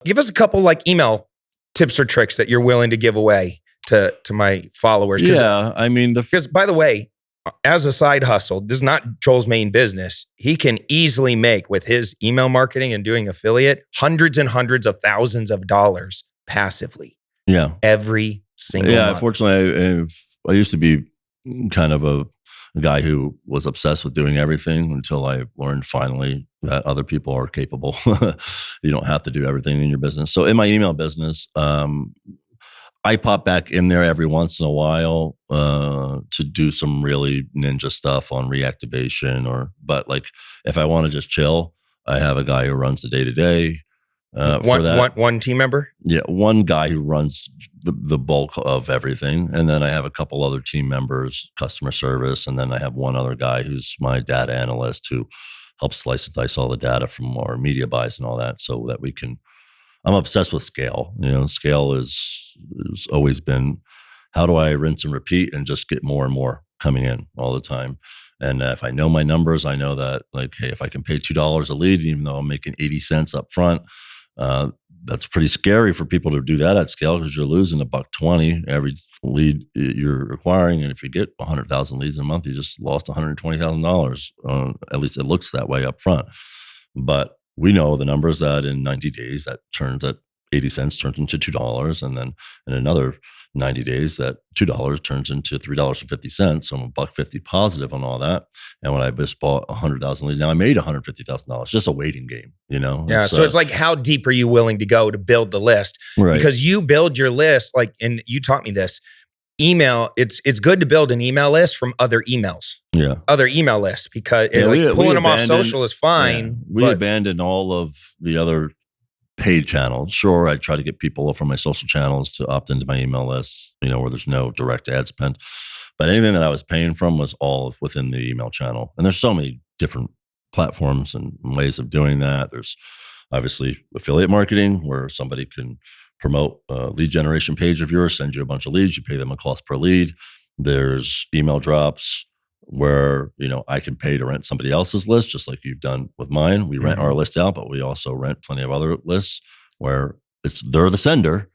Give us a couple like email tips or tricks that you're willing to give away to my followers. Yeah, I mean, because by the way, as a side hustle, this is not Joel's main business. He can easily make, with his email marketing and doing affiliate, hundreds and hundreds of thousands of dollars passively. Yeah. Every single month. Fortunately, I used to be kind of a guy who was obsessed with doing everything until I learned finally that other people are capable. You don't have to do everything in your business. So in my email business, I pop back in there every once in a while to do some really ninja stuff on reactivation, but like if I want to just chill, I have a guy who runs the day-to-day. One team member? Yeah, one guy who runs the bulk of everything. And then I have a couple other team members, customer service. And then I have one other guy who's my data analyst who helps slice and dice all the data from our media buys and all that so that we can, I'm obsessed with scale. Scale is always been, how do I rinse and repeat and just get more and more coming in all the time? And if I know my numbers, I know that like, hey, if I can pay $2 a lead, even though I'm making 80 cents up front, that's pretty scary for people to do that at scale because you're losing $1.20 every lead you're acquiring. And if you get 100,000 leads in a month, you just lost $120,000. At least it looks that way up front. But we know the numbers that in 90 days that turns at 80 cents turns into $2. And then in another 90 days, that $2 turns into $3.50. So I'm $1.50 positive on all that. And when I just bought 100,000 leads, now I made $150,000. Just a waiting game, Yeah. So it's like, how deep are you willing to go to build the list? Right. Because you build your list, and you taught me this. Email, it's good to build an email list from other emails. Yeah. Other email lists, because pulling them off social is fine. Yeah, we abandoned all of the other paid channels. Sure, I try to get people from my social channels to opt into my email list, where there's no direct ad spend. But anything that I was paying from was all within the email channel. And there's so many different platforms and ways of doing that. There's obviously affiliate marketing where somebody can promote a lead generation page of yours, send you a bunch of leads, you pay them a cost per lead. There's email drops where, I can pay to rent somebody else's list, just like you've done with mine. We rent our list out, but we also rent plenty of other lists where they're the sender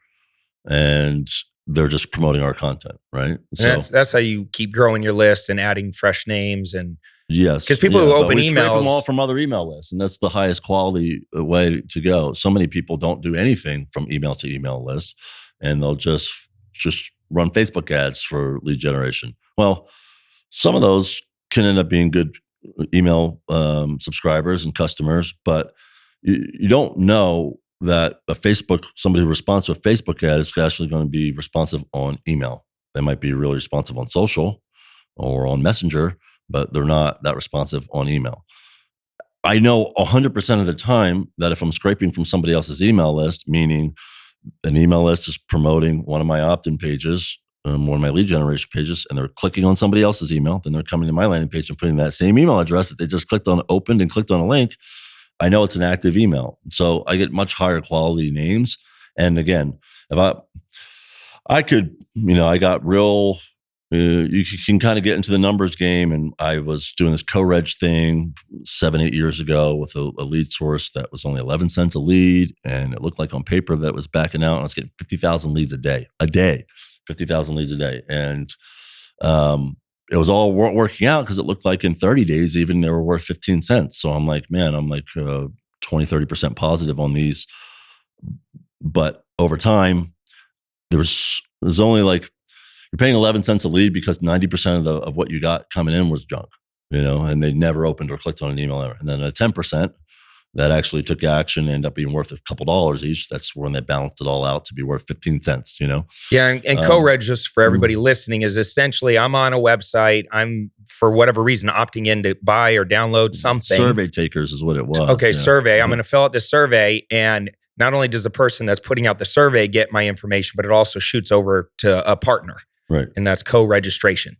and they're just promoting our content, right? So that's how you keep growing your list and adding fresh names. And yes, because people who open we scrape emails them all from other email lists, and that's the highest quality way to go. So many people don't do anything from email to email lists, and they'll just run Facebook ads for lead generation. Well, some of those can end up being good email subscribers and customers, but you don't know that somebody who responds to a Facebook ad is actually going to be responsive on email. They might be really responsive on social or on Messenger, but they're not that responsive on email. I know 100% of the time that if I'm scraping from somebody else's email list, meaning an email list is promoting one of my opt-in pages, one of my lead generation pages, and they're clicking on somebody else's email, then they're coming to my landing page and putting that same email address that they just opened and clicked on a link. I know it's an active email. So I get much higher quality names. And again, if I got real, you can kind of get into the numbers game. And I was doing this co-reg thing 7-8 years ago with a lead source that was only 11 cents a lead. And it looked like on paper that was backing out. And I was getting 50,000 leads a day. 50,000 leads a day. And it was all working out because it looked like in 30 days, even they were worth 15 cents. So I'm like, 20-30% positive on these. But over time, there's only like, you're paying 11 cents a lead because 90% of what you got coming in was junk, and they never opened or clicked on an email ever. And then a 10% that actually took action ended up being worth a couple dollars each. That's when they balanced it all out to be worth 15 cents, Yeah. And co-reg, just for everybody listening, is essentially I'm on a website. I'm, for whatever reason, opting in to buy or download something. Survey takers is what it was. Okay, yeah. Survey. I'm going to fill out this survey. And not only does the person that's putting out the survey get my information, but it also shoots over to a partner. Right. And that's co-registration.